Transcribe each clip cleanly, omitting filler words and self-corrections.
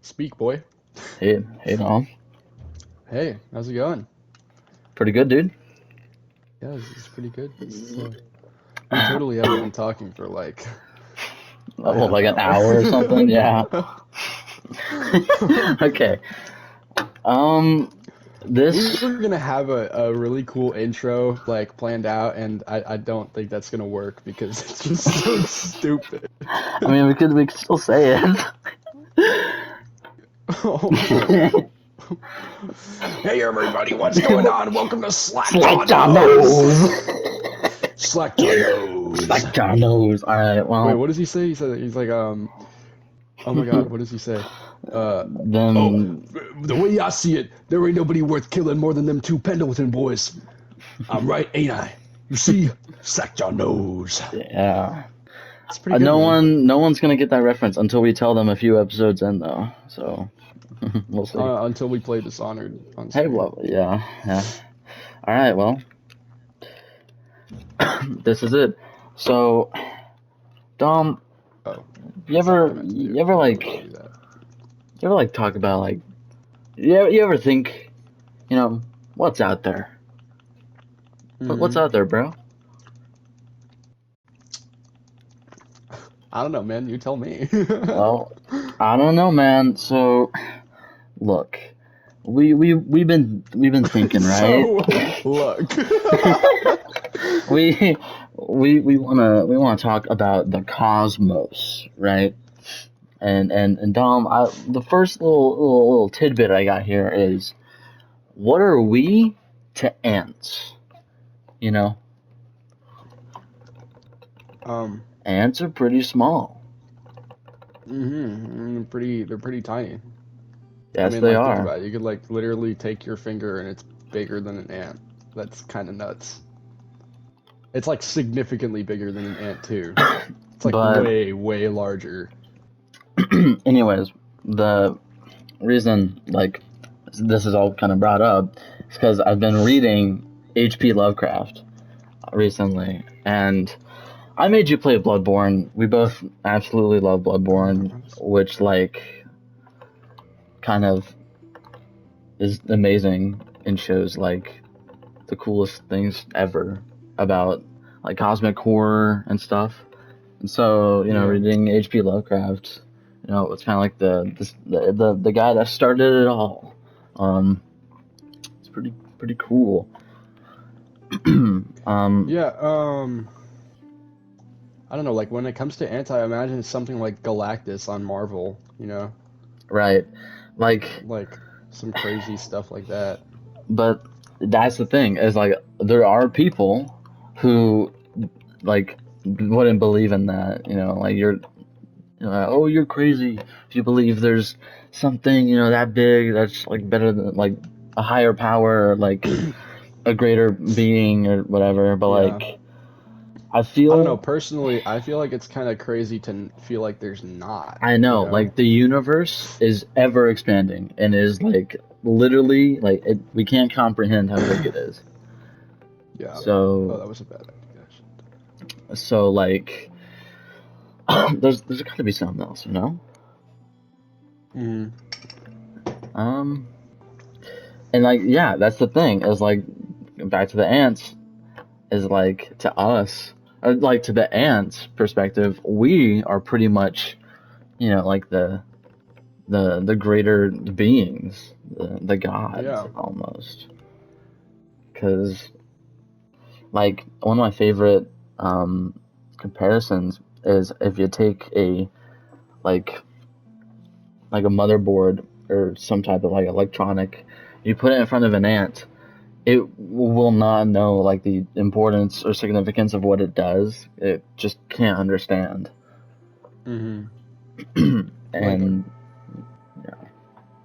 Speak, boy. Hey, Dom. Hey, how's it going? Pretty good, dude. Yeah, it's pretty good. We totally haven't been talking for like a Well, half like an hour. hour or something. Yeah. Okay. Um, We this. were gonna have a really cool intro like planned out, and I don't think that's gonna work because it's just so stupid. I mean, we could still say it. Hey everybody, what's going on? Welcome to Slacked Slack on your Nose. nose. Slacked on Nose. Slack your nose. All right. Wait, Well, what does he say? He said he's like oh my God, what does he say? Uh oh, then. the way I see it, there ain't nobody worth killing more than them two Pendleton boys. I'm right, ain't I? You see, sacked your nose. Yeah. It's pretty good, No man. one, no one's gonna get that reference until we tell them a few episodes in, though. So we'll see. Until we play Dishonored on Hey, stream. well, yeah, yeah. All right. Well, this is it. So, Dom, Oh, you that's not what ever I meant to do. you ever I didn't like mean to do that. you ever like talk about like you ever think, what's out there? What's Hmm. out there, bro? I don't know, man. You tell me. Well, I don't know, man. So, look, we've been thinking, right? So, look. we we wanna talk about the cosmos, right? And Dom, the first little tidbit I got here is, what are we to ants? You know, um. ants are pretty small. They're pretty tiny. I Yes, mean, they like, think are. about it. You could like literally take your finger and it's bigger than an ant. That's kind of nuts. It's like significantly bigger than an ant too. It's like But way, way larger. anyways, the reason like this is all kind of brought up is because I've been reading H.P. Lovecraft recently, and I made you play Bloodborne. We both absolutely love Bloodborne, which like kind of is amazing and shows like the coolest things ever about like cosmic horror and stuff. And so, Yeah. reading H.P. Lovecraft, it's kind of like the guy that started it all. Um, it's pretty cool. um, Yeah. I don't know. Like when it comes to ants, I imagine it's something like Galactus on Marvel. right, like, Like some crazy stuff like that. but that's the thing is like there are people who like wouldn't believe in that. Like oh, you're crazy if you believe there's something that big that's like better than like a higher power or like a greater being or whatever. But Yeah. like I I don't know. feel Personally, I feel like it's kind of crazy to feel like there's not. I know like the universe is ever expanding and is like literally like we can't comprehend how big it is. Yeah. Oh, So that was a bad idea. like there's got to be something else, you know? Mm. Um and like yeah, that's the thing. Is like back to the ants is like to us or like to the ants perspective, we are pretty much, like the greater beings, the gods Yeah. almost. Because like one of my favorite comparisons is if you take a like like a motherboard or some type of like electronic, you put it in front of an ant, it will not know like the importance or significance of what it does. It just can't understand. Hmm. Like And yeah,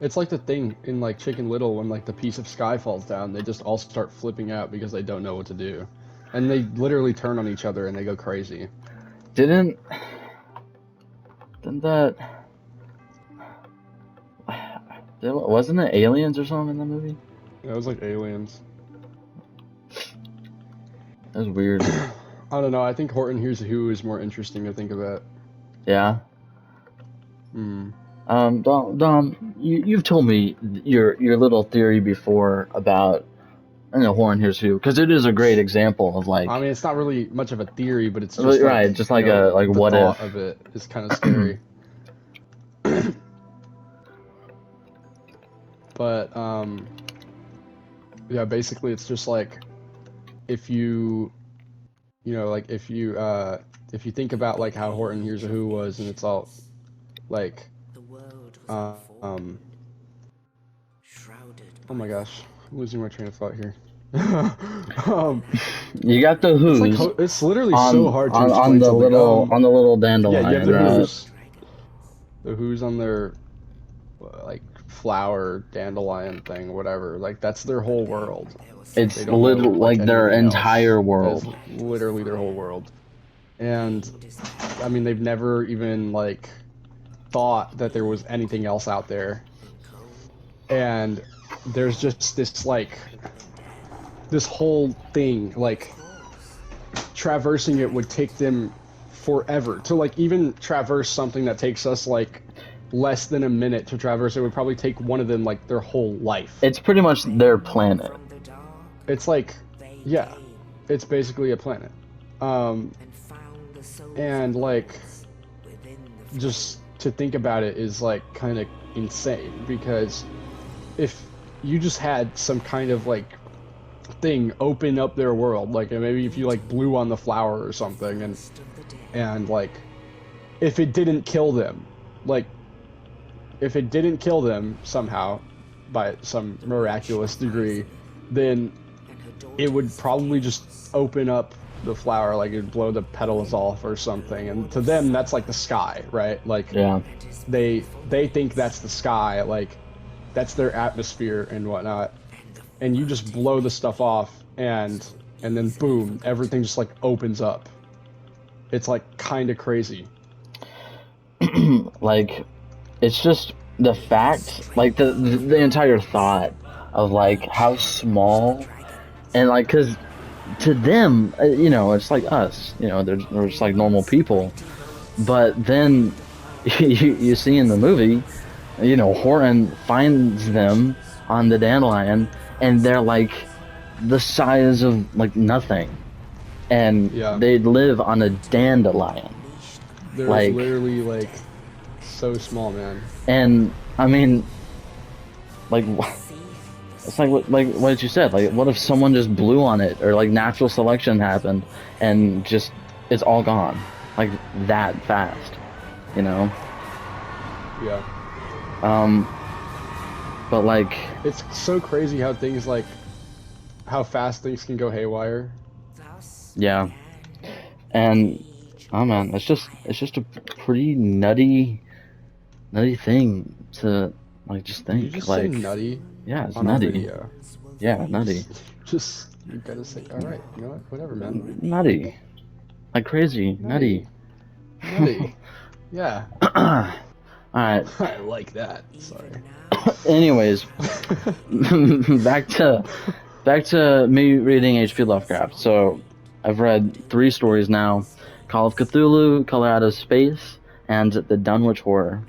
it's like the thing in like Chicken Little when like the piece of sky falls down, they just all start flipping out because they don't know what to do, and they literally turn on each other and they go crazy. didn't didn't that wasn't it aliens or something in the movie? It was like aliens. That was weird. I don't know. I think Horton Hears a Who is more interesting to think about. Yeah. Hmm. Dom, you've told me your little theory before about Horn Hears Who, because it is a great example of I like, mean, it's not really much of a theory, but it's just like, right, just like a like the what thought if. of it is kind of scary. But yeah, basically it's just like if you like if you think about like how Horton Hears a Who was, and it's all like um oh my gosh, I'm losing my train of thought here. um You got the it's like Who's it's literally so hard to explain something. on the little Yeah, you have dandelion, right? the Who's on their like flower dandelion thing, whatever. Like that's their whole world. They It's don't know like like their anything else. entire That is world. literally their whole world. And I mean, they've never even like thought that there was anything else out there. And there's just this like this whole thing like traversing it would take them forever to like even traverse something that takes us like less than a minute to traverse. It would probably take one of them like their whole life. It's pretty much their planet. It's like, yeah, it's basically a planet. And like just to think about it is like kind of insane, because if you just had some kind of like thing open up their world, like maybe if you like blew on the flower or something, and like if it didn't kill them, like if it didn't kill them somehow by some miraculous degree, then it would probably just open up the flower, like it'd blow the petals off or something, and to them that's like the sky, right? Like Yeah. they think that's the sky, like that's their atmosphere and whatnot, and you just blow the stuff off, and then boom, everything just like opens up. It's like kind of crazy. Like, it's just the fact, like the entire thought of like how small, and like, cause to them, it's like us, they're just like normal people, but then you see in the movie, Horton finds them on the dandelion, and they're like the size of like nothing, and Yeah, they live on a dandelion, they're like, literally like so small, man. and I mean, like, it's like what you said. Like, what if someone just blew on it, or like natural selection happened, and just it's all gone, like that fast, you know? Yeah, But like, it's so crazy how things like how fast things can go haywire. yeah, and oh man, it's just a pretty nutty thing to like just Did you think. just say Like, nutty yeah, it's on our nutty. video? Yeah, nutty, You gotta say, all right, you know what, whatever, man. nutty, like crazy, nutty. Nutty. Yeah. All right. I like that. Sorry. Anyways, back to me reading H.P. Lovecraft. So I've read 3 stories now: Call of Cthulhu, Color Out of Space, and The Dunwich Horror.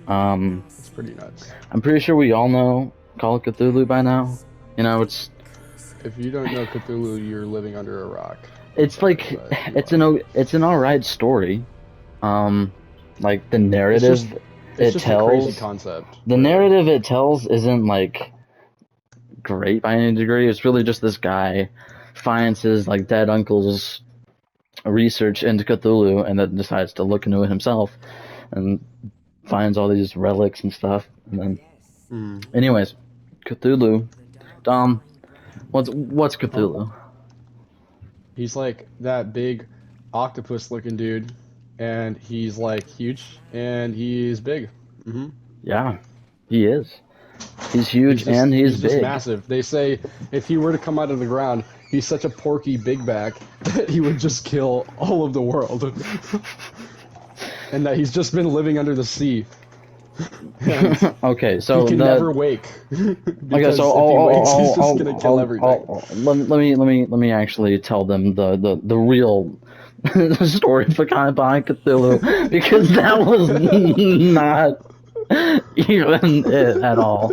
It's pretty nuts. I'm pretty sure we all know Call of Cthulhu by now. It's If you don't know Cthulhu, you're living under a rock. it's like But you are. it's an alright story. Like the It's narrative just it a crazy tells, concept. the Really. narrative it tells isn't like great by any degree. It's really just this guy finds his like dead uncle's research into Cthulhu, and then decides to look into it himself, and finds all these relics and stuff. And then, anyways, Cthulhu. Dom, what's Huh? Cthulhu? He's like that big octopus looking dude, and he's like huge and he's big. Yeah, he is. He's huge and he's He's just big. massive. They say if he were to come out of the ground, he's such a porky big back that he would just kill all of the world. And that he's just been living under the sea. And Okay, he so can never wake. okay, Because so if he wakes, he's just gonna kill everything. let me actually tell them the real story behind Cthulhu, because that was not. even at all.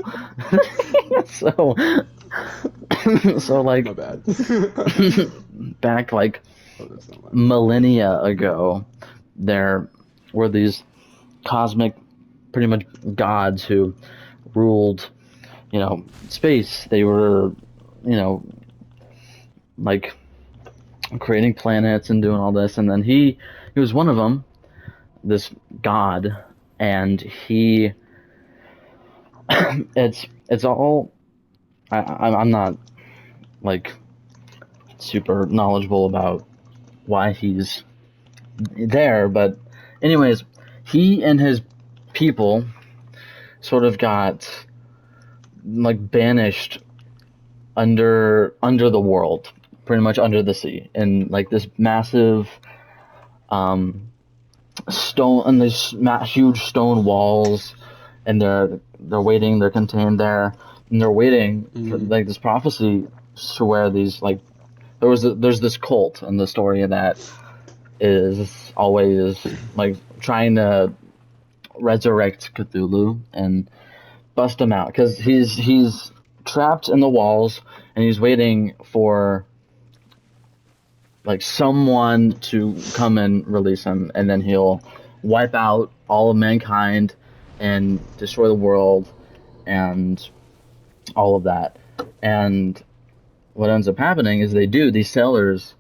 so, so My like bad. back like Oh, that's not mine. millennia ago, there were these cosmic, pretty much gods who ruled, space. They were, you know, like creating planets and doing all this, and then he was one of them, this god, and he it's all I'm not like super knowledgeable about why he's there, but anyways, he and his people sort of got like banished under the world, pretty much under the sea, in like this massive um stone and these huge stone walls, and they're waiting, they're contained there, and they're waiting for Mm. like this prophecy to where these like there's this cult in the story that is always like trying to resurrect Cthulhu and bust him out because he's trapped in the walls and he's waiting for like someone to come and release him, and then he'll wipe out all of mankind and destroy the world and all of that. And what ends up happening is these sailors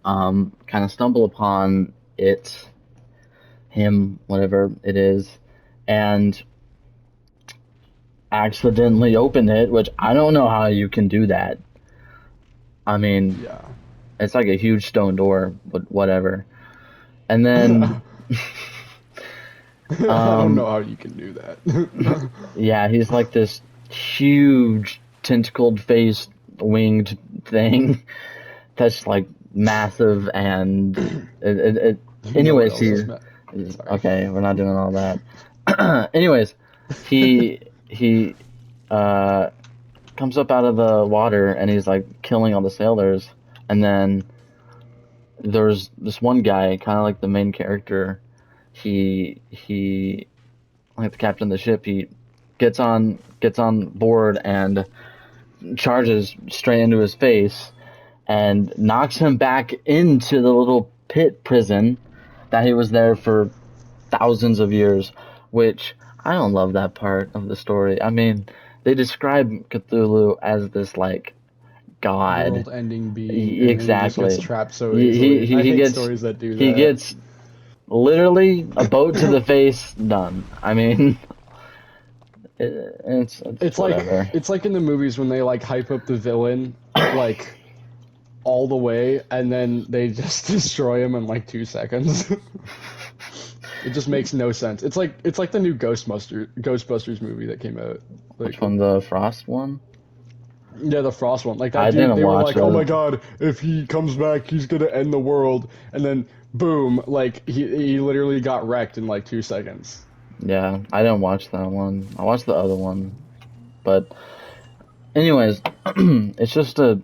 kind of stumble upon it, him, whatever it is, and accidentally open it, which I don't know how you can do that. I mean, Yeah. it's like a huge stone door, but whatever. And then, I don't know how you can do that. yeah, he's like this huge tentacled faced winged thing that's like massive, and You know what anyways, else is Sorry. okay, we're not doing all that. Anyways, he uh comes up out of the water and he's like killing all the sailors, and then there's this one guy, kind of like the main character. He like the captain of the ship. He gets on board and charges straight into his face and knocks him back into the little pit prison that he was there for thousands of years, which I don't love that part of the story. I mean, they describe Cthulhu as this like god. World-ending being, and then he just gets Exactly. trapped so He he easily. he I he hate gets stories that do he that. gets literally a boat to the face, done. I mean, it's It's like whatever. it's like in the movies when they like hype up the villain like all the way, and then they just destroy him in like 2 seconds. It just makes no sense. It's like the new Ghostbusters movie that came out. Which Like, one, the Frost one? yeah, the Frost one. Like that I dude, didn't they were watch like, "Oh my it. god, if he comes back, he's gonna end the world." And then boom, like he literally got wrecked in like 2 seconds. Yeah, I didn't watch that one. I watched the other one, but anyways, it's just a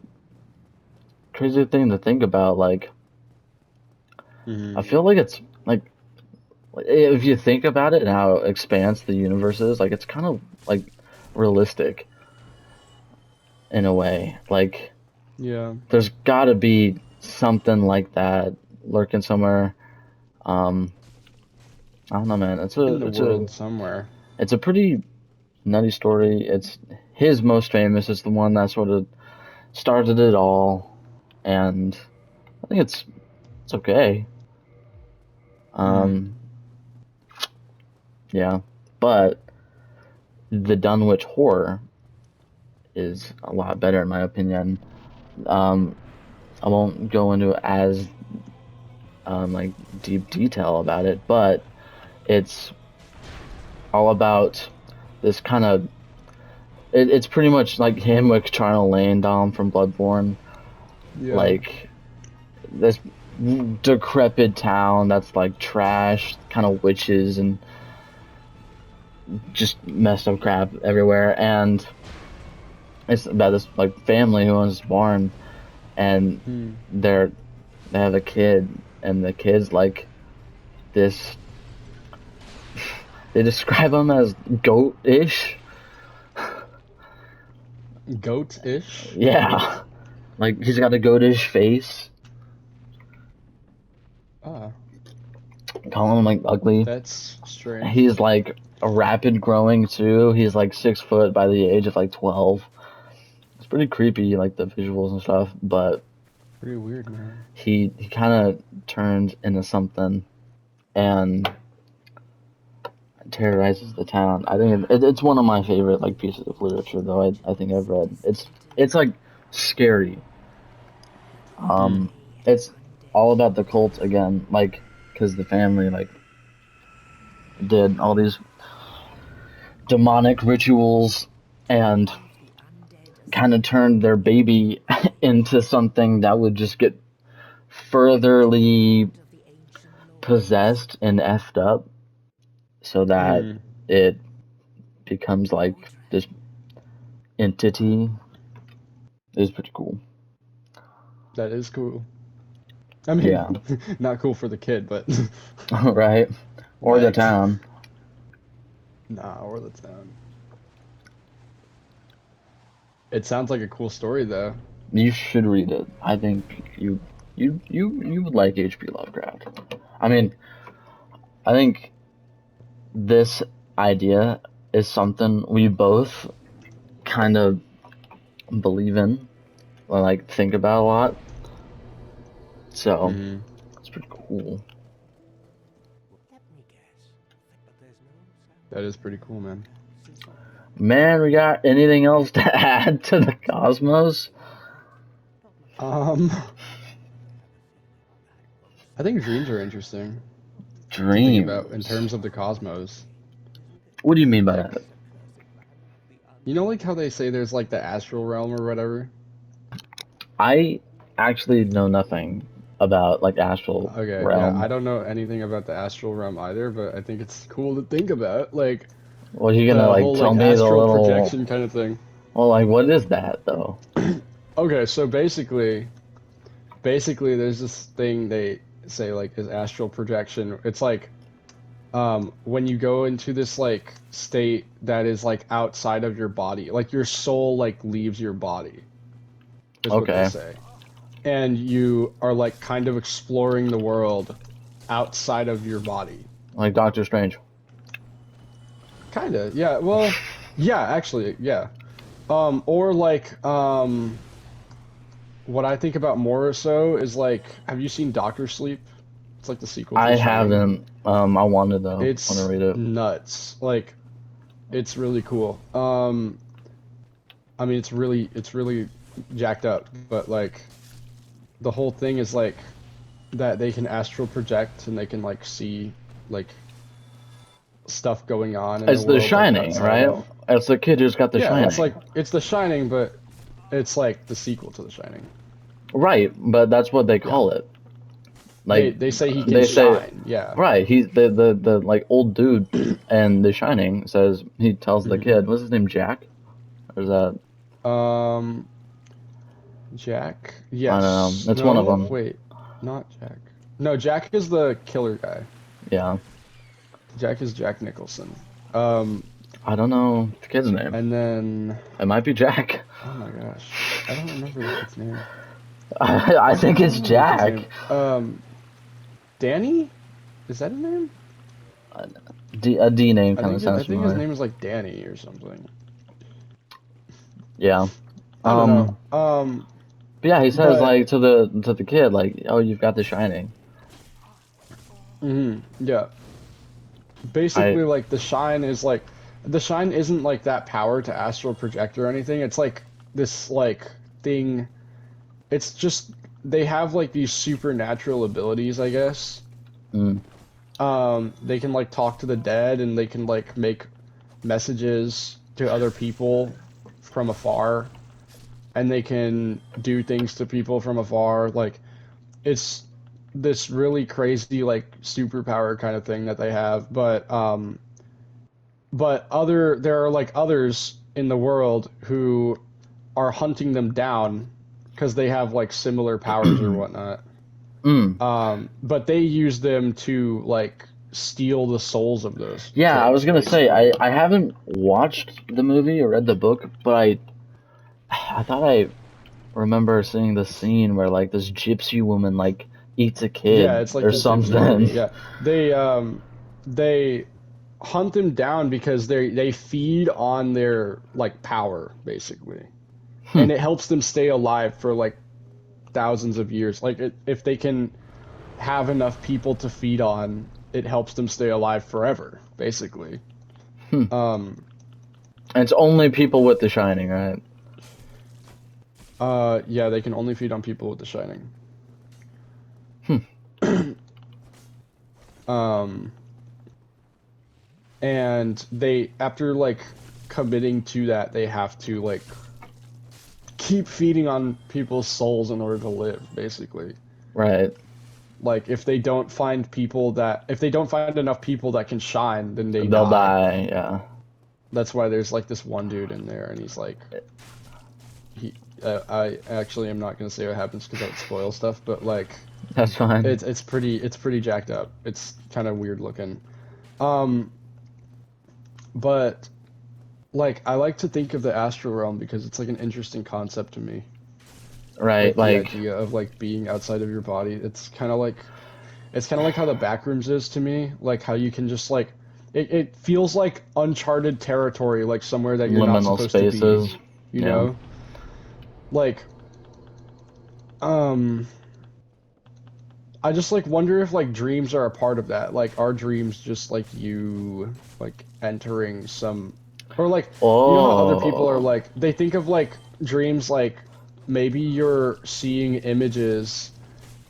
crazy thing to think about. Like, Mm-hmm. I feel like it's like if you think about it and how expansive the universe is, like it's kind of like realistic in a way. Like, Yeah, there's got to be something like that lurking somewhere. Um, I don't know, man. in the world somewhere. It's a pretty nutty story. It's his most famous. It's the one that sort of started it all, and I think it's okay. Mm. Um, yeah, but the Dunwich Horror is a lot better in my opinion. Um, I won't go into as like deep detail about it, but it's all about this kind of. It's pretty much like him with trying to land Dom from Bloodborne, Yeah. like this decrepit town that's like trash, kind of witches and just messed up crap everywhere. And it's about this like family who owns this barn, and Mm. they have a kid, and the kid's like this. They describe him as goat-ish. Goat-ish? Yeah, like he's got a goatish face. Ah, Calling him like ugly. that's strange. He's like a rapid growing too. He's like 6 foot by the age of like 12. It's pretty creepy, like the visuals and stuff. But Pretty weird, man. he kind of turned into something and terrorizes the town. I think it's one of my favorite like pieces of literature, though. I think I've read. It's like scary. Hmm. It's all about the cult again, like because the family like did all these demonic rituals and kind of turned their baby into something that would just get furtherly possessed and effed up so that Hmm. it becomes like this entity. Is pretty cool. That is cool. I mean, Yeah. not cool for the kid, but Right? Or the like, town. nah, or the town. It sounds like a cool story, though. You should read it. I think you would like H.P. Lovecraft. I mean, I think this idea is something we both kind of believe in or like think about a lot. So Hmm. it's pretty cool. That is pretty cool, man. Man, we got anything else to add to the cosmos? Um, I think dreams are interesting to think about in Dreams. terms of the cosmos. What do you mean by Like, that? like how they say there's like the astral realm or whatever? I actually know nothing about like astral Okay, yeah, I realm. don't know anything about the astral realm either, but I think it's cool to think about, like Well, you gonna the like whole tell like me the astral little? projection kind of thing. Well, like what is that though? Okay, so basically there's this thing they say like is astral projection. It's like when you go into this like state that is like outside of your body, like your soul like leaves your body, is what they Okay, say. And you are like kind of exploring the world outside of your body. like Doctor Strange. Kind of, yeah. Well, yeah, actually, yeah. Or like, what I think about more so is like, have you seen Doctor Sleep? It's like the sequel to I The Shining. haven't. I wanted though. Want to It's read it. nuts. Like, it's really cool. I mean, it's really jacked up, but like, the whole thing is like that they can astral project and they can like see like stuff going on in the It's The world like Shining, outside right? of. It's the kid who's got The Yeah, it's Shining. like it's The Shining, but it's like the sequel to The Shining. Right, but that's what they Yeah. call it. Like They say he can they say, shine. Yeah. right? He's the like old dude, and The Shining says he tells the Hmm. kid, what's his name, Jack? Or is that Um, Jack. I don't Yes. know. It's one of No. them. Wait. Not Jack. No, Jack is the killer guy. Yeah, Jack is Jack Nicholson. Um, I don't know the kid's name. and then It might be Jack. oh my gosh, I don't remember the kid's name. I think I don't it's remember the kid's Jack. name. Danny? Is that his name? A D name kind of I sounds think his familiar. name is like Danny or something. Yeah. I don't know. But yeah, he says But like to the kid like, "Oh, you've got The Shining." yeah. I Basically like the shine isn't like that power to astral project or anything. It's like this like thing. It's just they have like these supernatural abilities, I guess. mm, They can like talk to the dead and they can like make messages to other people from afar and they can do things to people from afar. Like it's this really crazy like superpower kind of thing that they have, but other there are like others in the world who are hunting them down because they have like similar powers or whatnot. mm, But they use them to like steal the souls of those Yeah, I was kids, gonna say basically. I haven't watched the movie or read the book, but I thought I remember seeing the scene where like this gypsy woman like eats a Yeah, kid it's like or the gypsy lady. something. Yeah, they hunt them down because they feed on their like power, basically, Hmm. and it helps them stay alive for like thousands of years. Like if they can have enough people to feed on, it helps them stay alive forever, basically. Hmm. Um, And it's only people with the Shining, right? yeah, they can only feed on people with the Shining. Hmm. Um, and they after like committing to that, they have to like keep feeding on people's souls in order to live, basically. Right. Like if they don't find enough people that can shine, then they They'll die. die. Yeah. That's why there's like this one dude in there, and he's like, he. I actually am not gonna say what happens because that would spoil stuff, but like, That's fine. it's pretty jacked up. It's kind of weird looking. Um, but like I like to think of the astral realm because it's like an interesting concept to me. Right. Like the Like idea of like being outside of your body. It's kind of like how the backrooms is to me. Like how you can just like it feels like uncharted territory, like somewhere that you're not liminal supposed to be, spaces. you Yeah. know? Like um I just like wonder if like dreams are a part of that. Like are dreams just like you like entering some or like you know how other people are Oh. like they think of like dreams like maybe you're seeing images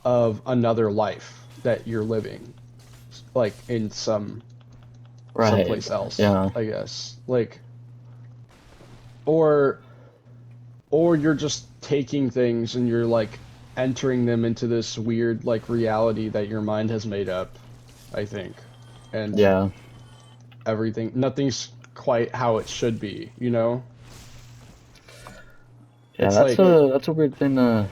of another life that you're living like in Right. someplace else, Yeah. I guess. Like or or you're just taking things and you're like entering them into this weird like reality that your mind has made up, I think. And Yeah. nothing's quite how it should be, you know? Yeah. It's like That's a weird thing to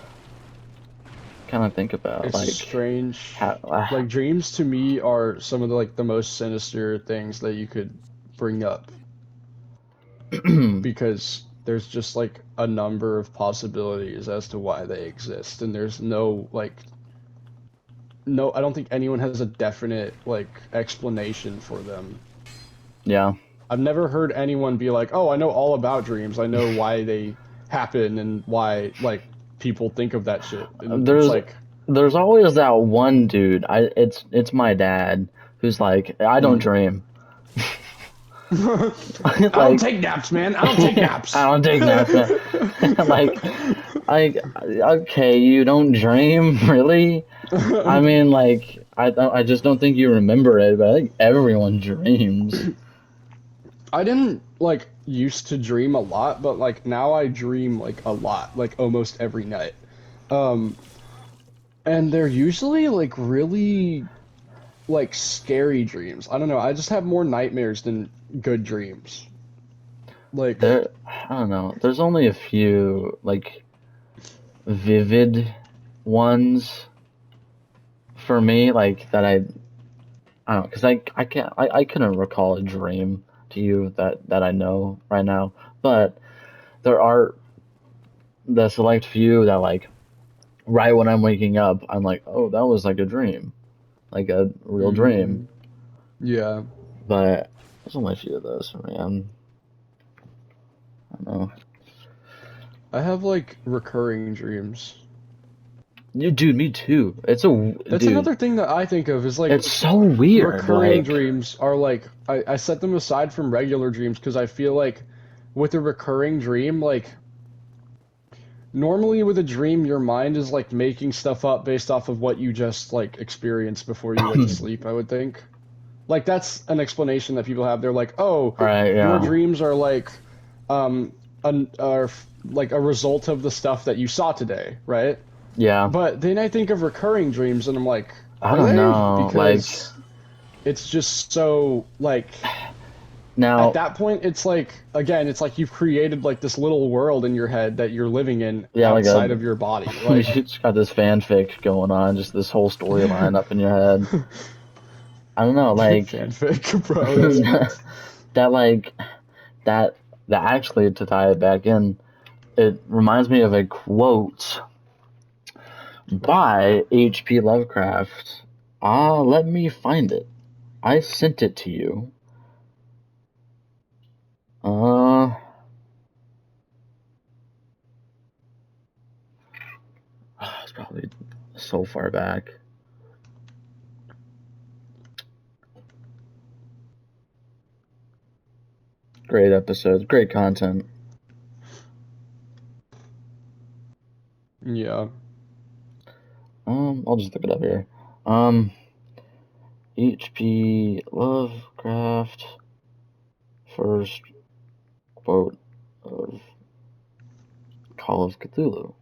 kind of think about. it's Like, strange. how, Like dreams to me are some of the most sinister things that you could bring up because there's just like a number of possibilities as to why they exist and there's no, I don't think anyone has a definite like explanation for them. yeah. I've never heard anyone be like, "Oh, I know all about dreams. I know why they happen and why like people think of that shit." And it's There's like, there's always that one dude. It's my dad who's like, I don't mm. dream. I don't Like, take naps, man. I don't take I naps. don't take naps, man. Like, okay, you don't dream, really? I mean, like, I just don't think you remember it, but I think everyone dreams. I didn't like used to dream a lot, but like now I dream like a lot, like almost every night. Um, and they're usually like really like scary dreams. I don't know. I just have more nightmares than good dreams. Like, I don't know. There's only a few like vivid ones for me, like that I don't know, because I can't I couldn't recall a dream to you that I know right now, but there are the select few that like right when I'm waking up, I'm like, oh, that was like a dream, like a real dream. mm, yeah. But there's only a few of those for me. I don't know. I have like recurring dreams. You, dude, me too. It's a That's dude. another thing that I think of is like It's so weird. recurring Like, dreams are like I set them aside from regular dreams because I feel like with a recurring dream, like normally with a dream your mind is like making stuff up based off of what you just like experienced before you went to sleep, I would think. Like that's an explanation that people have. They're like, "Oh, right? your Yeah, dreams are like are like a result of the stuff that you saw today, right?" yeah. But then I think of recurring dreams and I'm like, I "Are don't they?" know. Like Because it's just so like at now, that point it's like again, it's like you've created like this little world in your head that you're living in yeah, like a outside of your body. you Like just got this fanfic going on, just this whole storyline up in your head. I don't know, like Fanfic, bro. That's nuts. that like that that actually to tie it back in, it reminds me of a quote by H.P. Lovecraft. Let me find it. I sent it to you. Uh, it's probably so far back. Great episodes, great content. Yeah. I'll just look it up here. Um, H.P. Lovecraft, first quote of Call of Cthulhu.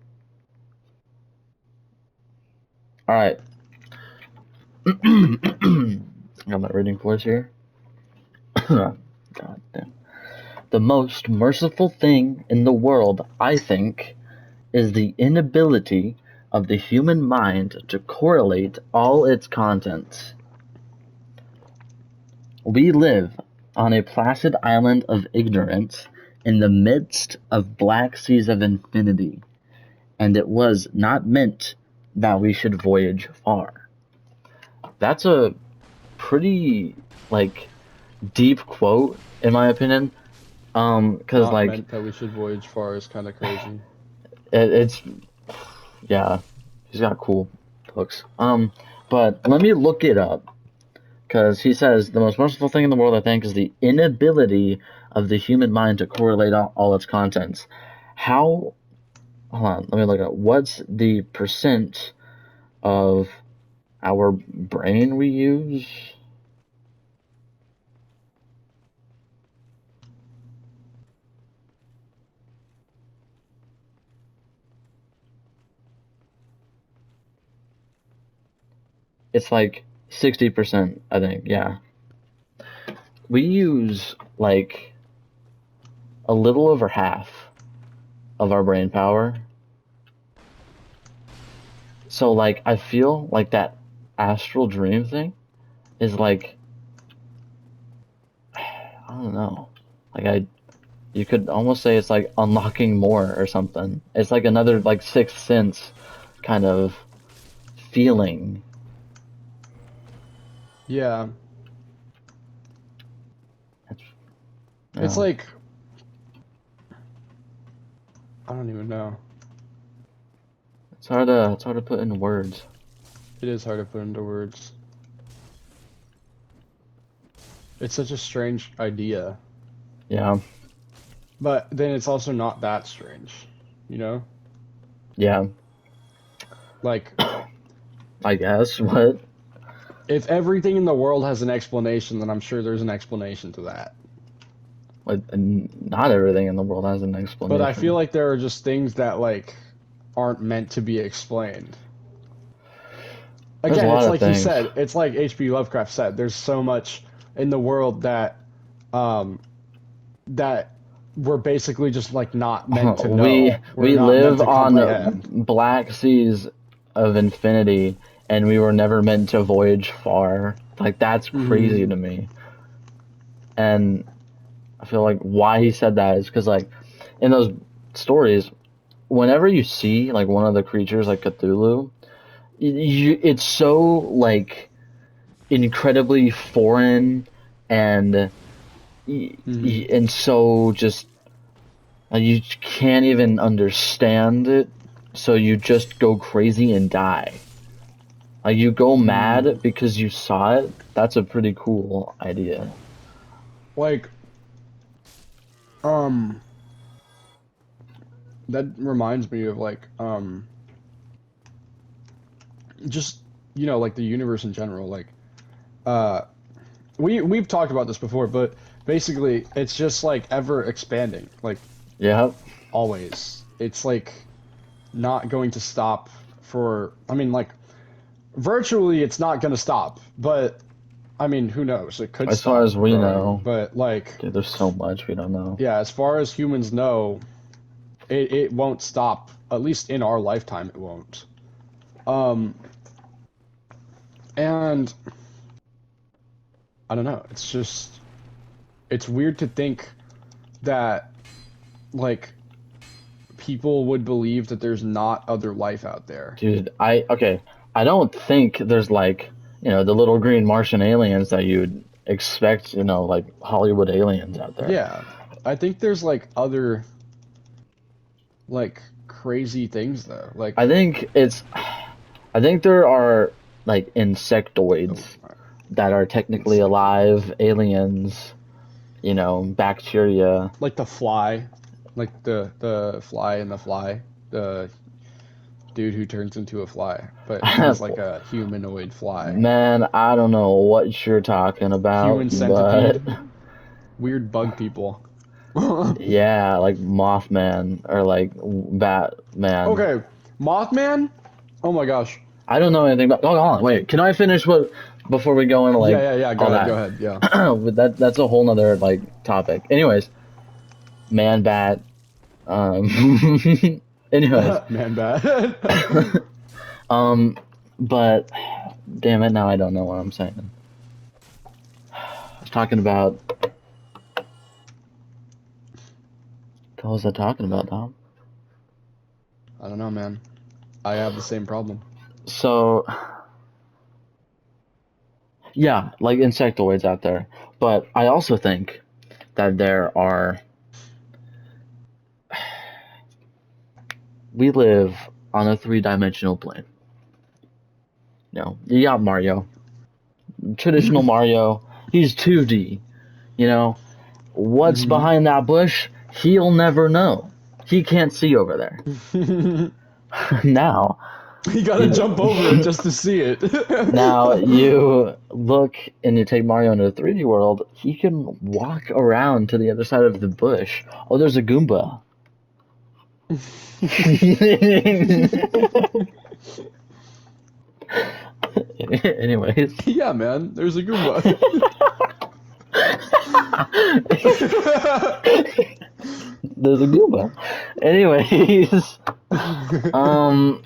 All right. Got my reading voice here. God damn. The most merciful thing in the world, I think, is the inability of the human mind to correlate all its contents. We live on a placid island of ignorance in the midst of black seas of infinity, and it was not meant that we should voyage far. That's a pretty, like, deep quote, in my opinion. Cause Not like meant that we should voyage far is kind of crazy. it's yeah, he's got cool books. But let me look it up because he says the most merciful thing in the world, I think, is the inability of the human mind to correlate all its contents. How? Hold on, let me look up. What's the percent of our brain we use? It's like 60%, I think. Yeah, we use like a little over half of our brain power. So like I feel like that astral dream thing is like I don't know. Like I you could almost say it's like unlocking more or something. It's like another like sixth sense kind of feeling. Yeah. It's, It's yeah. like I don't even know. It's hard to put into words. It is hard to put into words. It's such a strange idea, Yeah. but then it's also not that strange, you know? Yeah. Like I guess. What? if everything in the world has an explanation, then I'm sure there's an explanation to that. Like not everything in the world has an But I feel explanation. like there are just things that like aren't meant to be explained. There's a Again, it's lot of like he things. said, it's like H.P. Lovecraft said, there's so much in the world um that we're basically just like not meant to we know. We're we not meant live to on comprehend. black seas of infinity and we were never meant to voyage far. Like that's crazy Hmm. to me. And I feel like why he said that is because like in those stories, whenever you see like one of the creatures like Cthulhu, it's so like incredibly foreign and Hmm. and so just you can't even understand it, so you just go crazy and die. Like you go Hmm. mad because you saw it. That's a pretty cool idea. Like, um, that reminds me of like, just like the universe in general. Like, uh, we've talked about this before, but basically, it's just like ever expanding. Like Yeah, always, it's like not going to stop for. I mean, like virtually, it's not going to stop, but I mean, who knows? It could as far stop as we growing, know, but like, dude, there's so much we don't know. yeah, as far as humans know, it won't stop. At least in our lifetime, it won't. Um, and I don't know. It's just it's weird to think that like people would believe that there's not other life out there. Dude, I don't think there's like, the little green Martian aliens that you'd expect, like Hollywood aliens out there. Yeah, I think there's like other like crazy things though. Like, I think it's, I think there are like insectoids oh, that are technically insect, alive, aliens, bacteria. like the fly, like the fly in the fly, the dude who turns into a fly, but he's like a humanoid fly. Man, I don't know what you're talking about, Human but centipede, weird bug people. yeah, like Mothman or like Batman. Okay, Mothman? Oh my gosh. I don't know anything about. Hold on, wait. Can I finish what before we go into Yeah, like yeah, yeah. all Go that? ahead. Yeah. But that's a whole nother like topic. Anyways, man, bat. Anyways, Man, bad. um, but damn it, now I don't know what I'm saying. I was talking about. What was I talking about, Tom? I don't know, man. I have the same problem. So yeah, like insectoids out there, but I also think that there are. We live on a three-dimensional plane. You got Mario, traditional Mario. He's 2D. You know, what's Hmm. behind that bush? He'll never know. He can't see over there. You Now, gotta you, jump over it just to see it. now you look and you take Mario into the 3D world. He can walk around to the other side of the bush. Oh, there's a Goomba. Anyways. Yeah, man. There's a Goomba. There's a Goomba. Anyways, um,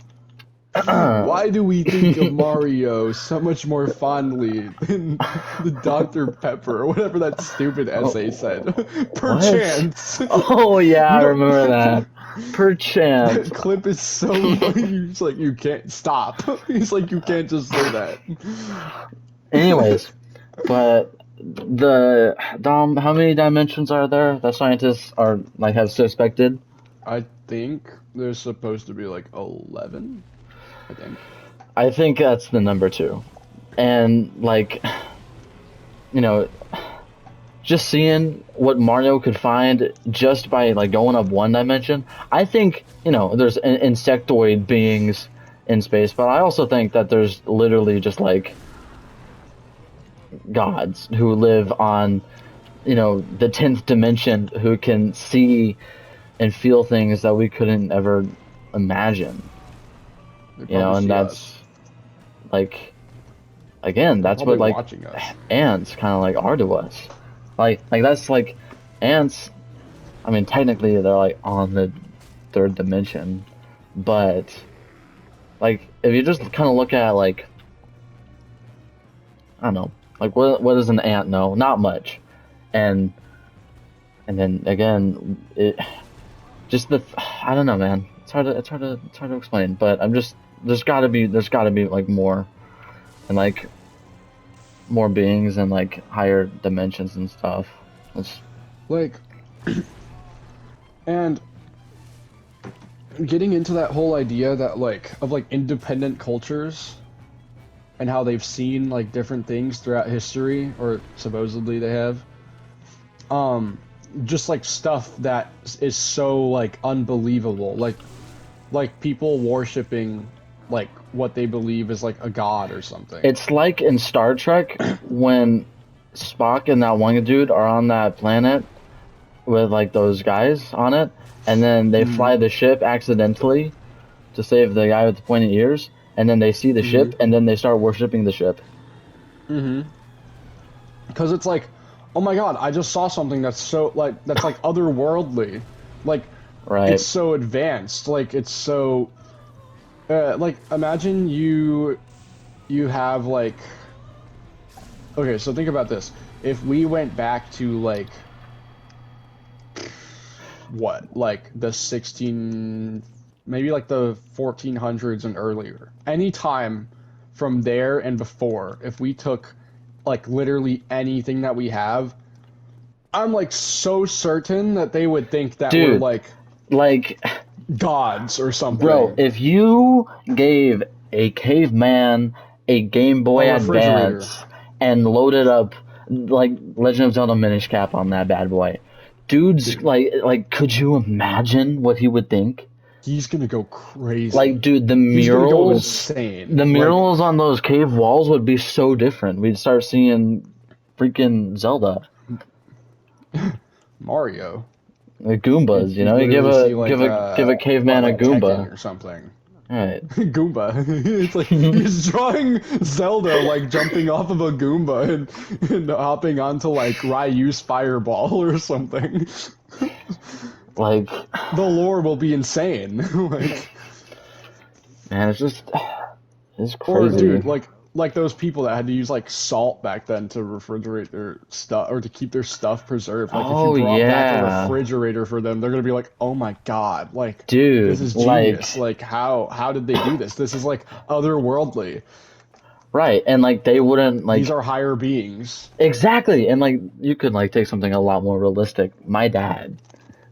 Why do we think of Mario so much more fondly than the Dr. Pepper or whatever that stupid essay said? what? Perchance. Oh yeah, You I don't. remember that. That Perchance. clip is so funny. It's like you can't stop. It's like you can't just say that. Anyways, but the Dom, how many dimensions are there that scientists are like have suspected? I think there's supposed to be like 11. I think. I think that's the number two, and like you know, just seeing what Mario could find just by like going up one dimension. I think there's insectoid beings in space, but I also think that there's literally just like gods who live on the 10th dimension who can see and feel things that we couldn't ever imagine. They probably And see that's us. like again, They're that's what probably like watching us. ants kind of like are to us. Like that's like ants. I mean, technically they're like on the third dimension, but like if you just kind of look at like I don't know, like what does an ant know? Not much, and then again, it just I don't know, man. It's hard to explain, but I'm just there's gotta be like more, and like more beings and like higher dimensions and stuff. It's Like, and getting into that whole idea that like of like independent cultures and how they've seen like different things throughout history, or supposedly they have. Just like stuff that is so like unbelievable, like people worshiping like what they believe is like a god or something. it's like in Star Trek when Spock and that one dude are on that planet with like those guys on it, and then they Mm-hmm. fly the ship accidentally to save the guy with the pointy ears, and then they see the Mm-hmm. ship, and then they start worshiping the ship. Mm-hmm. Because it's like, oh my god, I just saw something that's so like that's like otherworldly, like Right. it's so advanced, like it's so like imagine you have like okay, so think about this. If we went back to like what, like the 16, maybe like the 1400s and earlier, any time from there and before, if we took like literally anything that we have, I'm like so certain that they would think that we're Dude, like like, gods or bro, something. if you gave a caveman a Game A Boy refrigerator. Advance and loaded up like Legend of Zelda Minish Cap on that bad boy, dude's Dude, could you imagine what he would think? he's gonna go crazy. Like, dude, He's gonna go insane. the Like murals on those cave walls would be so different. We'd start seeing freaking Zelda, Mario. like Goombas. You You'd know, you literally see give a what, caveman a like Tekken Goomba. or something. All right. Goomba. It's like he's drawing Zelda like jumping off of a Goomba and hopping onto like Ryu's fireball or something. Like, The lore will be insane. Like, man, it's or crazy. dude, like those people that had to use like salt back then to refrigerate their stuff or to keep their stuff preserved. Like if you Oh brought back a yeah, refrigerator for them, they're gonna be like, "Oh my God, like this dude. is genius. Like how did they do this? This is like otherworldly. Right, and like they wouldn't These like are higher beings." exactly, and like you could like take something a lot more realistic. My dad,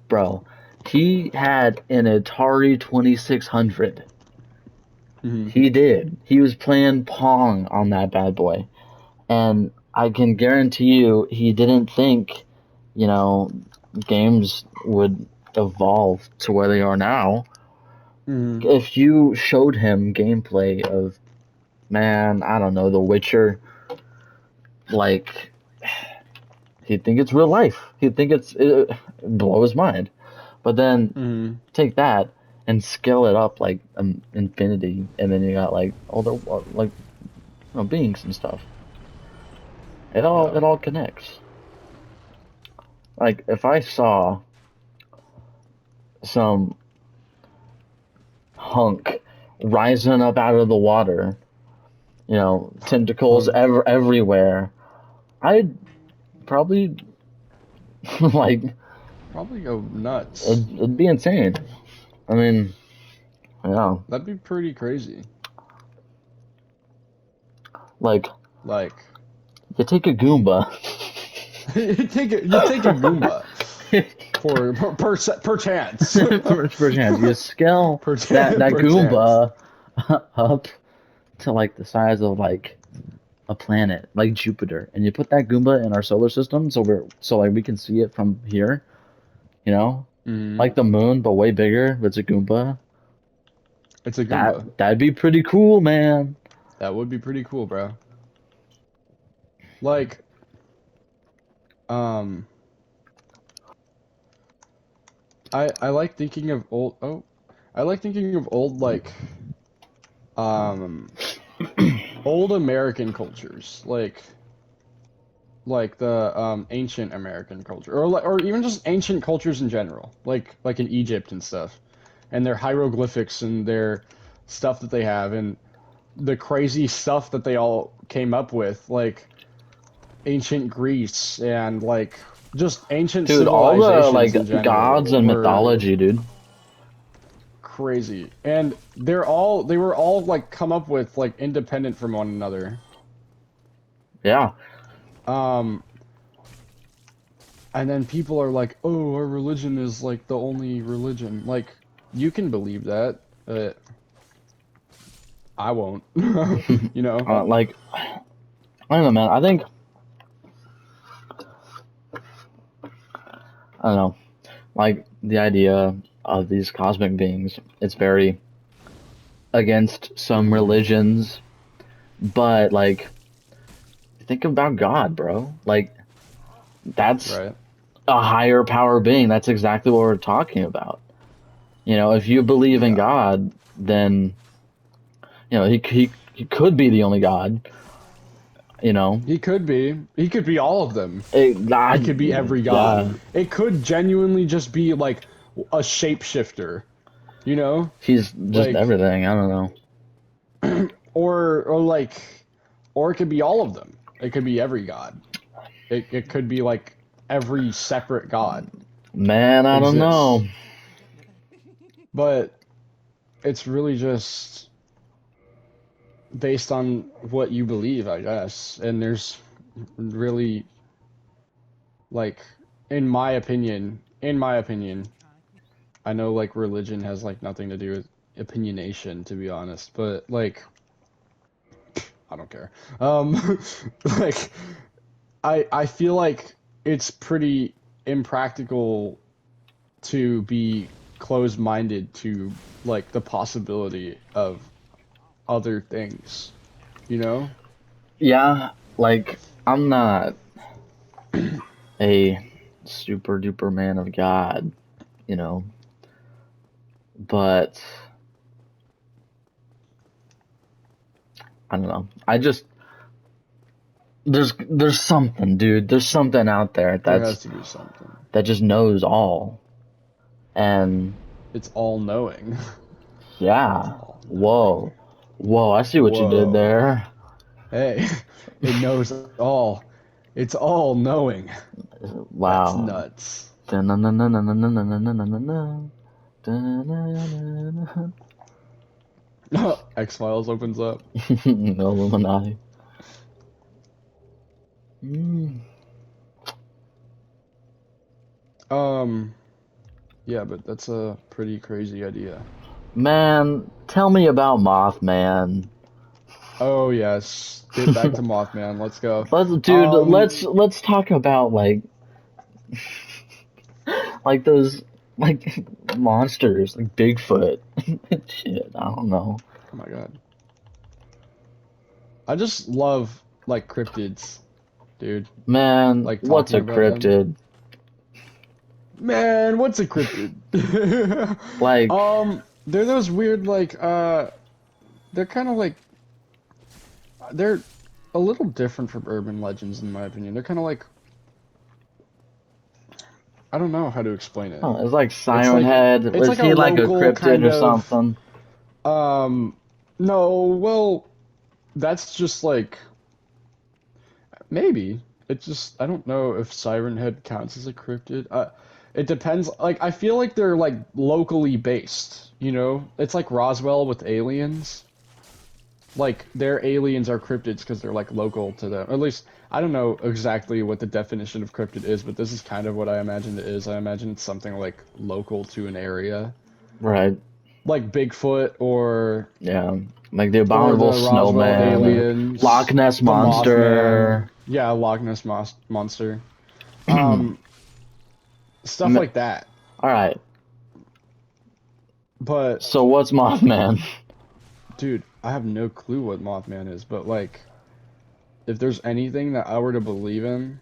bro, he had an Atari 2600. Hmm. He did. He was playing Pong on that bad boy. And I can guarantee you he didn't think, you know, games would evolve to where they are now. Hmm. If you showed him gameplay of, man, I don't know, The Witcher, like, he'd think it's real life. He'd think it blow his mind. But then Hmm. take that and scale it up like infinity, and then you got like all the like beings and stuff. Yeah. It all connects. Like if I saw some hunk rising up out of the water, tentacles Hunk. everywhere, I'd probably like Probably go nuts. it'd be insane. I mean, yeah, That'd be pretty crazy. like Like you take a Goomba. you take a Goomba for per chance. For chance, you scale per, that per chance. Goomba up to like the size of like a planet, like Jupiter, and you put that Goomba in our solar system, so like we can see it from here, you know, Hmm. like the moon, but way bigger. It's a Goomba. It's a Goomba. That'd be pretty cool, man. That would be pretty cool, bro. Like, um, I like thinking of old. Oh, I like thinking of old um old American cultures, like the ancient American culture, or even just ancient cultures in general, like in Egypt and stuff, and their hieroglyphics and their stuff that they have, and the crazy stuff that they all came up with, like ancient Greece and like just ancient Dude, all the civilizations in like gods general and were mythology, dude. crazy, and they were all like come up with like independent from one another. Yeah, Um, and then people are like, "Oh, our religion is like the only religion." Like, you can believe that, but I won't. You know? like I don't know, man. I don't know, like the idea of these cosmic beings. It's very against some Hmm. religions, but like think about God, bro. Like that's Right. a higher power being. That's exactly what we're talking about. If you believe in Yeah. God, then he could be the only God. You know, He could be. He could be all of them. He God, could be every god. yeah, It could genuinely just be like a shapeshifter, you know? he's just Like everything. I don't know. or like or it could be all of them. It could be every god. It could be like every separate god Man, I don't know. exists. But it's really just based on what you believe, I guess. And there's really like in my opinion, I know like religion has like nothing to do with opinionation, to be honest, but like I don't care. Like I feel like it's pretty impractical to be closed-minded to like the possibility of other things, you know? Yeah, like I'm not a super duper man of God, you know, but I don't know. I just there's something, dude. There's something out there There has to be something. that just knows all. And It's all knowing. It's yeah. all knowing. Whoa. Whoa, I see what you did Whoa. there. Hey, it knows all. It's all knowing. That's Wow. nuts. X-Files opens up. Illuminati. Mm. Um, yeah, but that's a pretty crazy idea. Man, tell me about Mothman. Oh yes, get back to Mothman. Let's go. Dude, Um, let's talk about like those like monsters, like Bigfoot. Shit, I don't know. oh my God, I just love like cryptids, dude. Man, Like what's talking a about them. cryptid? Man, what's a cryptid? Like, They're those weird like they're kind of like they're a little different from urban legends in my opinion. They're kind of like I don't know how to explain it. oh, it's like It's Siren like Head. it's Was like a he like a local cryptid kind or of something? um no, well, that's just like maybe. It just I don't know if Siren Head counts as a cryptid. It depends. Like I feel like they're like locally based, you know? It's like Roswell with aliens. Like their aliens are cryptids because they're like local to them. At least I don't know exactly what the definition of cryptid is, but this is kind of what I imagine it is. I imagine it's something like local to an area, Right. like Bigfoot Yeah. Like the or abominable the Roswell snowman or Loch aliens, Ness the Mothman, monster. yeah, Loch Ness monster, um, stuff All like that. right. But So what's Mothman? dude, I have no clue what Mothman is. But like, if there's anything that I were to believe in,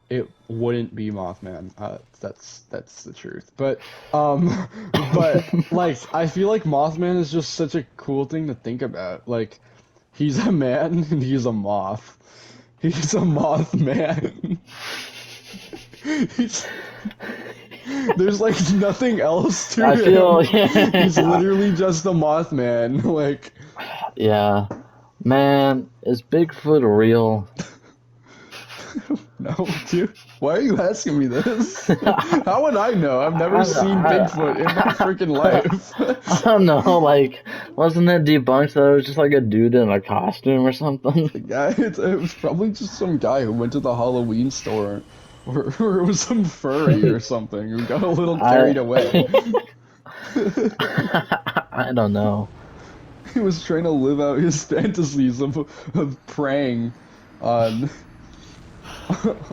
it wouldn't be Mothman. That's the truth. But like I feel like Mothman is just such a cool thing to think about. Like he's a man and he's a moth. He's a Mothman. he's There's like nothing else to I feel him. He's yeah. literally just a Mothman. Like Yeah. Man, is Bigfoot real? no, dude. Why are you asking me this? I, How would I know? I've never seen Bigfoot in my freaking life. I don't know, like, wasn't it debunked that it was just like a dude in a costume or something? Yeah, it was probably just some guy who went to the Halloween store, or it was some furry or something who got a little carried I away. I don't know. He was trying to live out his fantasies of preying on,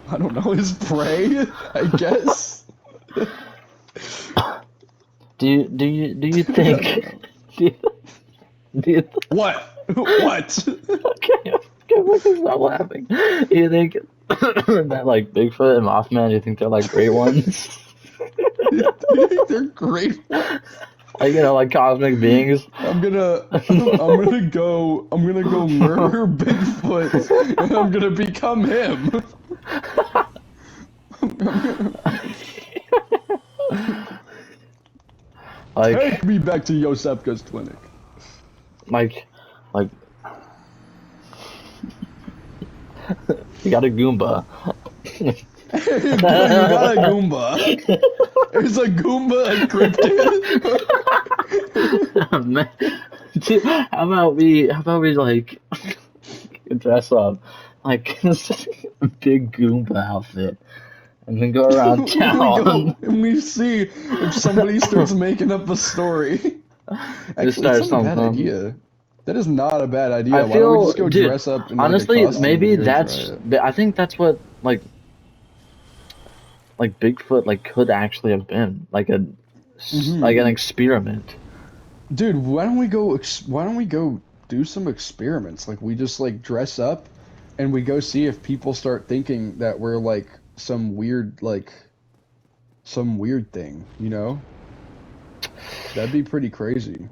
I don't know, his prey, I guess. Do you I think don't know. do you, do you What? What? okay, look, stop laughing. Do you think that like Bigfoot and Mothman, do you think they're like great ones? They're great ones. Like, like cosmic beings? I'm gonna go murder Bigfoot and I'm gonna become him. I'm gonna Like, take me back to Yosefka's clinic. like, like, You got a Goomba. You got a Goomba. Is a Goomba a cryptid? Man, dude, how about we like dress up like a big Goomba outfit and then go around We town. go and we see if somebody starts making up a story. Just Actually, it's start not a bad something. idea. That is not a bad I idea. Why don't we feel, just go dude, dress up in like a honestly, costume maybe and go try that's, it? I think that's what like Bigfoot like could actually have been like like an Hmm. experiment. Dude, why don't we go do some experiments? Like we just like dress up and we go see if people start thinking that we're like some weird like some weird thing, you know? That'd be pretty crazy.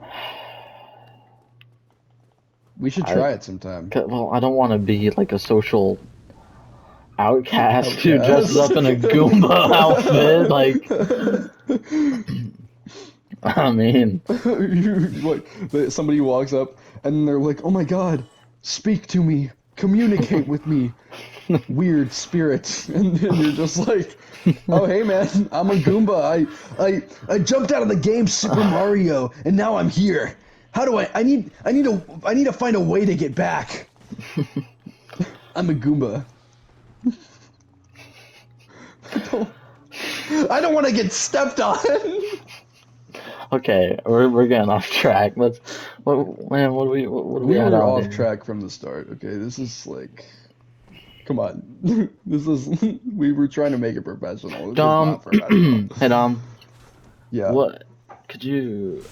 We should I try it sometime. well, I don't want to be like a social outcast who dresses Outcast. up in a Goomba outfit. Like, I mean, Somebody walks up and they're like, "Oh my God, speak to me, communicate with me, weird spirits," and then you're just like, "Oh hey man, I'm a Goomba. I jumped out of the game Super Mario, and now I'm here. How do I need to find a way to get back. I'm a Goomba. I don't I don't want to get stepped on." okay, we're getting off track. Man, what do we We add were on off here? track from the start. Okay, this is like, come on. This is we were trying to make it professional. This is Dom, not professional. hey Dom, Yeah. what could you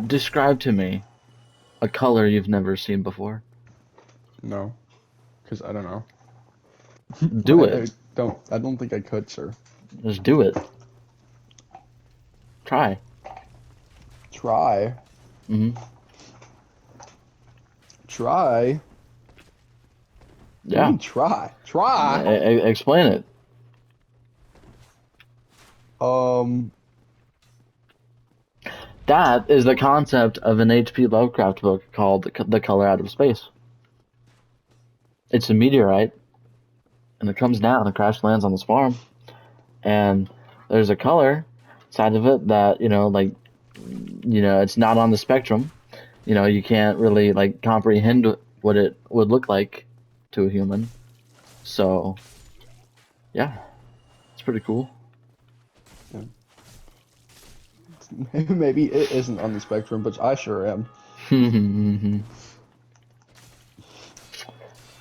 describe to me a color you've never seen before? No, because I don't know. Do it. I don't think I could, sir. Just do it. Try. Try. Hmm. Try. What do you Yeah. mean try? Try. Explain it. Um. That is the concept of an H.P. Lovecraft book called The Color Out of Space. It's a meteorite, and it comes down and crash lands on this farm, and there's a color side of it that like it's not on the spectrum. You can't really like comprehend what it would look like to a human. So yeah, it's pretty cool. Maybe it isn't on the spectrum, but I sure am.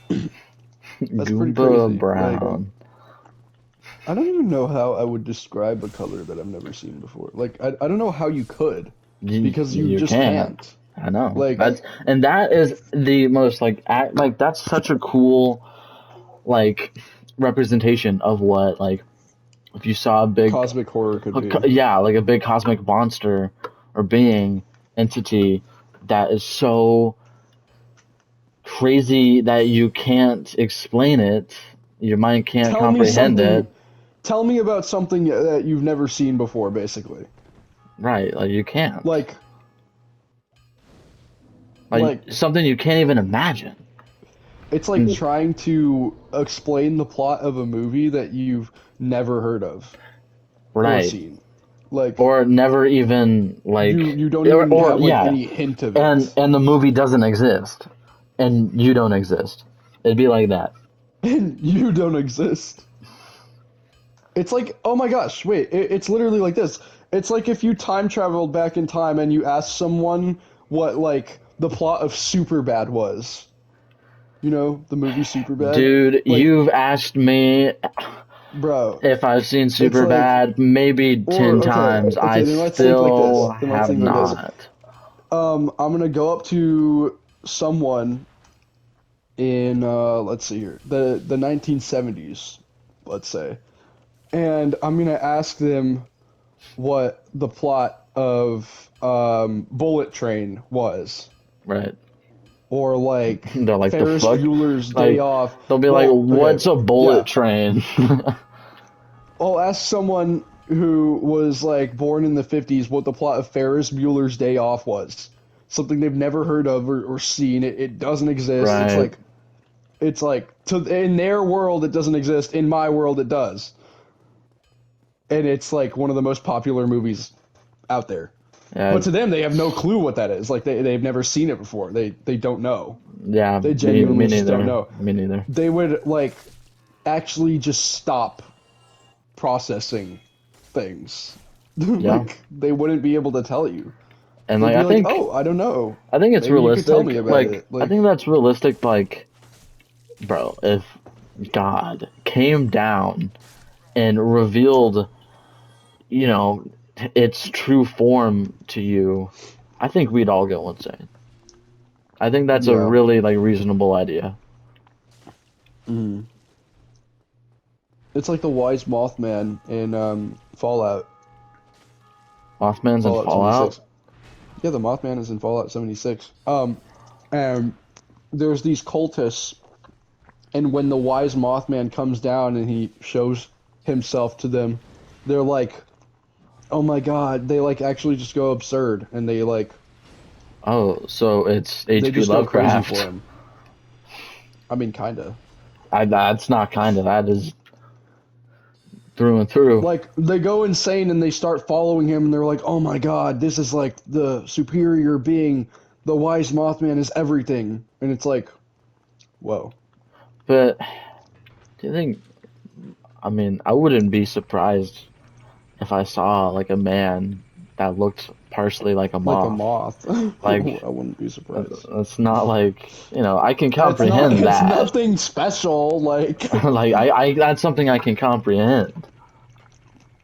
That's pretty Goomba crazy. Like, Brown. I don't even know how I would describe a color that I've never seen before. Like, I don't know how you could, because you You just can't. can't. I know. Like, That is the most like like that's such a cool like representation of what like if you saw a big cosmic horror could be. yeah, like a big cosmic monster or being entity that is so crazy that you can't explain it. Your mind can't Tell me comprehend it. something. Tell me about something that you've never seen before, basically. Right, like you can't. Like, Like like something you can't even imagine. it's like trying to explain the plot of a movie that you've never heard of or Right. seen. Like, Or never even like you don't even or have like yeah. any hint of And it. and the movie doesn't exist. And you don't exist. It'd be like that. And you don't exist. It's like, oh my gosh, wait, it's literally like this. It's like if you time traveled back in time and you asked someone what like the plot of Superbad was. You know, the movie Superbad? Dude, Like, you've asked me bro, if I've seen it's like, Superbad maybe or 10 times. I okay, then let's think like this. still Then let's have think like this. not. I'm gonna go up to someone in let's see here, the 1970s, let's say, and I'm gonna ask them what the plot of Bullet Train was, Right. or like They're like the Ferris fuck? Bueller's Day Like Off. they'll be like, Well, okay, "What's a bullet yeah, train?" I'll ask someone who was like born in the 50s what the plot of Ferris Bueller's Day Off was. Something they've never heard of or seen. It doesn't exist. It's Right. like, It's like in their world it doesn't exist. In my world it does, and it's like one of the most popular movies out there. Yeah, But to them, they have no clue what that is. Like they've never seen it before. They don't know. yeah, They me genuinely just don't neither. know. Me neither. They would like actually just stop processing things. Yeah, Like they wouldn't be able to tell you. and They'd like be like, "Oh, I don't know. I think it's Maybe you could tell realistic. me about Like it." I Like, think that's realistic. Like, bro, if God came down and revealed, you know, its true form to you, I think we'd all go insane. I think that's a yeah. really like reasonable idea. Mhm. It's like the wise Mothman in Mothman's in Fallout Fallout. 76. Yeah, the Mothman is in Fallout 76. And there's these cultists, and when the wise Mothman comes down and he shows himself to them, they're like, "Oh my God!" They like actually just go absurd, and Oh, so it's they H.P. just go crazy for Lovecraft. him. I mean, kinda. That's not kind of that is through and through. Like they go insane and they start following him, and they're like, "Oh my God, this is like the superior being. The wise Mothman is everything." And it's like, whoa. But do you think? I mean, I wouldn't be surprised if I saw like a man that looked partially like a Like a moth. moth. I Like wouldn't be surprised. it's not like I can It's not. comprehend It's that. nothing special. Like Like I that's something I can comprehend.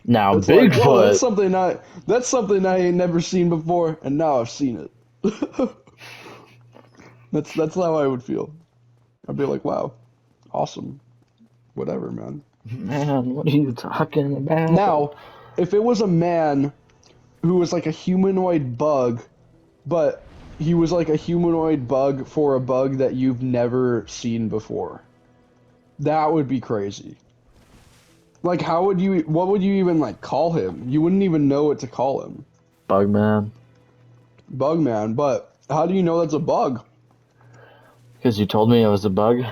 Now it's like, whoa, Bigfoot, that's something I ain't never seen before, and now I've seen it. That's how I would feel. I'd be like, wow, awesome, whatever, man. man, what are you talking about? Now, if it was a man who was like a humanoid bug, but he was like a humanoid bug for a bug that you've never seen before, that would be crazy. Like, what would you even like call him? You wouldn't even know what to call him. Bugman. Bugman, but how do you know that's a bug? Because you told me it was a bug.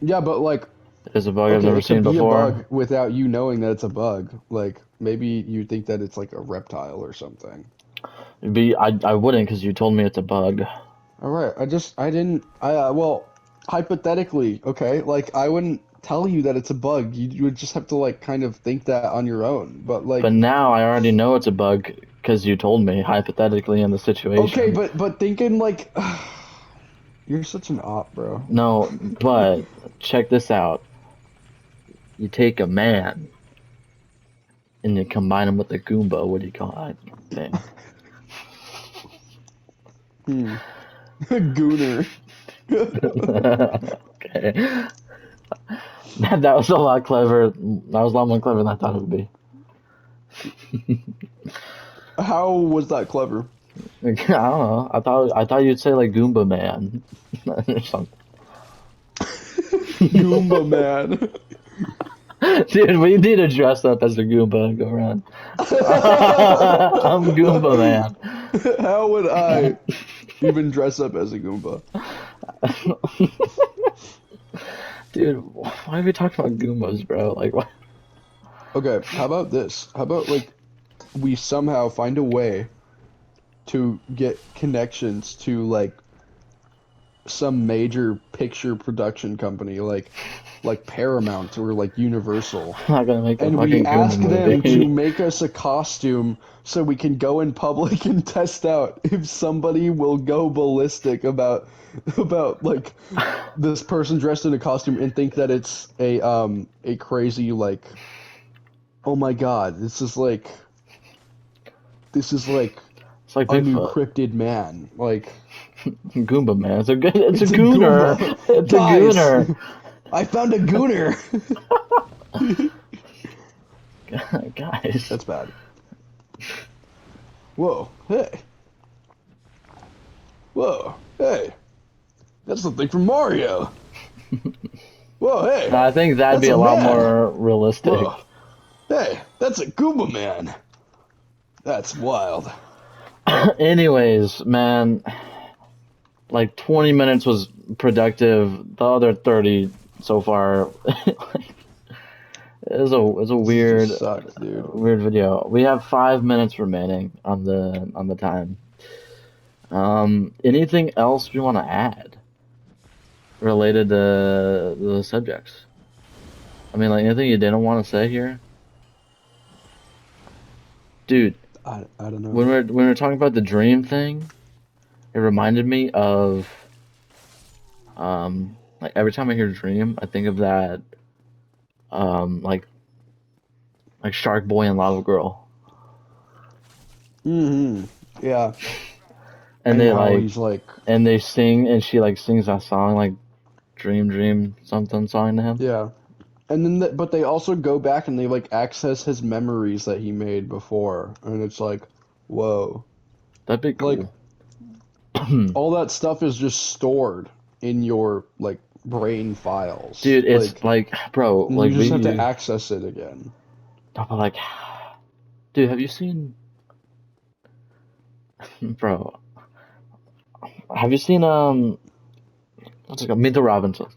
Yeah, but like, It's a bug I've okay, never it could seen be a before. bug without you knowing that it's a bug. Like, maybe you think that it's like a reptile or something. I wouldn't because you told me it's a bug. All right, I didn't, well, hypothetically, okay, like, I wouldn't tell you that it's a bug. You would just have to, like, kind of think that on your own. But, But like, now I already know it's a bug because you told me hypothetically in the okay, situation. but thinking, like, you're such an op, bro. No, but check this out. You take a man and you combine him with a Goomba. What do you call that thing? Hmm. Gooner. Okay. That was a lot clever. That was a lot more clever than I thought it would be. How was that clever? I don't know. I thought you'd say like Goomba Man or something. Goomba man. Dude, we need to dress up as a Goomba and go around. I'm Goomba How would I even dress up as a Goomba? Man. Dude, why are we talking about Goombas, bro? Like, what? Okay, how about this? How about like we somehow find a way to get connections to like some major picture production company like Paramount or like Universal, I'm not gonna make a and we fucking Goomba ask them to movie. make us a costume so we can go in public and test out if somebody will go ballistic about like this person dressed in a costume and think that it's a crazy like, oh my God, this is like It's like a new Bigfoot. cryptid man. Like Goomba Man. It's a it's a gooner. Goomba. It's a Guys, gooner. I found a gooner. Guys. That's bad. Whoa, hey. Whoa, hey. That's the thing from Mario. Whoa, hey. I think that'd That's be a a lot man. more realistic. Whoa. Hey, that's a Goomba man. That's wild. Anyways, man, like 20 minutes was productive. The other 30 so far, it was a This weird, just sucks, dude. weird video. We have 5 minutes remaining on the time. Anything else we want to add related to the subjects? I mean, like anything you didn't want to say here, dude. I don't know. When we're talking about the dream thing, it reminded me of like every time I hear dream, I think of that like Shark Boy and Lava Girl, Mm-hmm. Yeah. and And they how like he's like, and they sing and she like sings that song like Dream Dream something song to him. yeah. And then, but they also go back and they like access his memories that he made before, and it's like, whoa, That'd be like cool. all that stuff is just stored in your like brain files, Dude, it's like, like, bro, and like you we just have to you, access it again. but like, dude, have you seen, bro? Have you seen what's it called? Meet the Robinsons.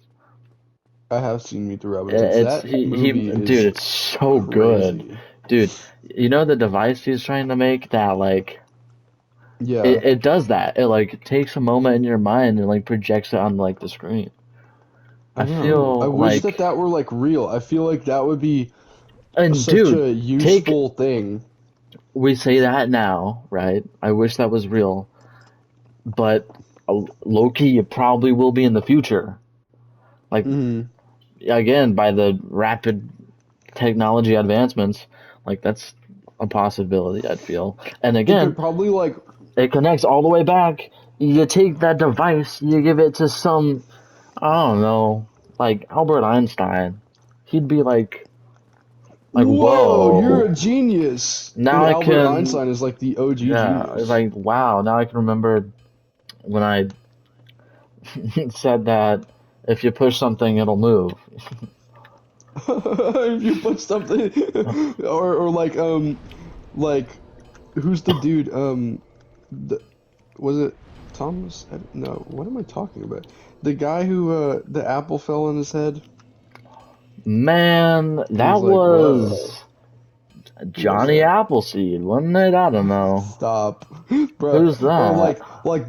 I have seen Meet the Robinsons. It's That he, movie dude, is it's so good, crazy. dude. You know the device he's trying to make that like Yeah, it does that. It like takes a moment in your mind and like projects it on like the screen. I I know. I feel wish that like, that were like real. I feel like that would be and such dude, a take useful thing. we say that now, right? I wish that was real, but low key, it probably will be in the future. Like Hmm. again, by the rapid technology advancements, like that's a possibility. I'd feel, and It again, could probably like it connects all the way back. You take that device, you give it to some, I don't know, like Albert Einstein. He'd be like, whoa, you're a whoa. genius. Now And I Albert can, Einstein is like the OG yeah, it's genius. like, wow. Now I can remember when I said that if you push something, it'll move. If you put something, or like who's the dude? The, was it Thomas? No, what am I talking about? The guy who the apple fell on his head, Man, and he's that like, "Whoa, was who was Johnny that?" Appleseed, wasn't it? I don't know. Stop, bro. Who's Or that? like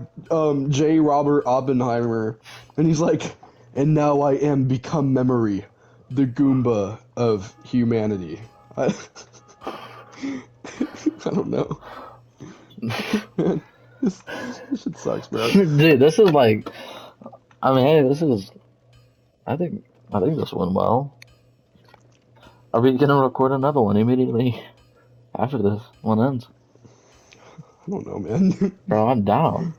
J. Robert Oppenheimer, and he's like, "And now I am become memory, the Goomba of humanity." I, I don't know. Man, this shit sucks, bro. Dude, this is like, I mean, hey, this is, I think, I think this went well. Are we gonna record another one immediately after this one ends? I don't know, man. Bro, I'm down.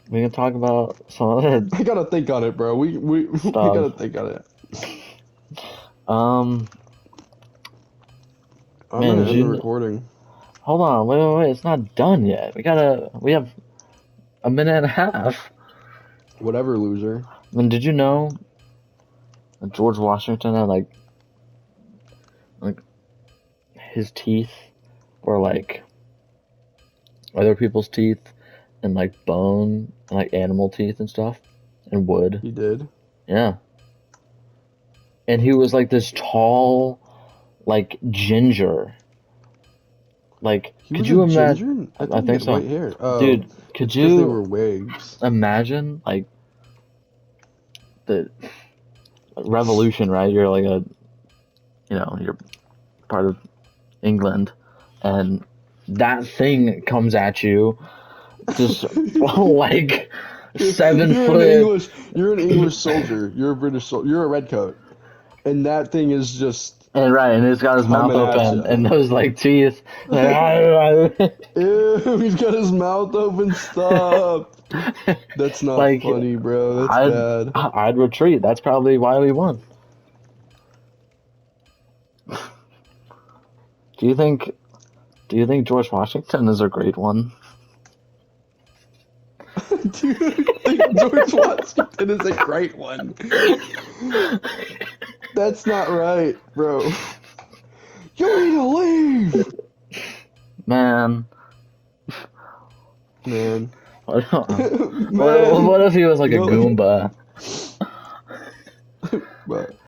We can talk about some other I gotta think on it, bro. We stuff. gotta think on it. Um, I'm man, gonna did end the you, recording. hold on, wait, it's not done yet. We have a minute and a half. Whatever, loser. I mean, did you know that George Washington had like his teeth were like other people's teeth and like bone and like animal teeth and stuff and wood. He did. Yeah. And he was like this tall, like ginger. Like, He could was a you imagine? ginger? I I thought he think had so. white hair. Oh, Dude, could it's because they were you wigs. imagine like the revolution, right? You're like you're part of England and that thing comes at you just like seven You're an foot. English. You're an English soldier. You're a British soldier. You're a redcoat, and that thing is just And right, and he's got his mouth coming at open, and you. those like teeth. Like, Ew, he's got his mouth open. Stop. That's not like funny, bro. That's I'd bad. I'd retreat. That's probably why we won. Do you think Do you think George Washington is a great one? Dude, I think George Washington is a great one. That's not right, bro. You need to leave, Man, man. What, Man, what if he was like a no, Goomba? bro.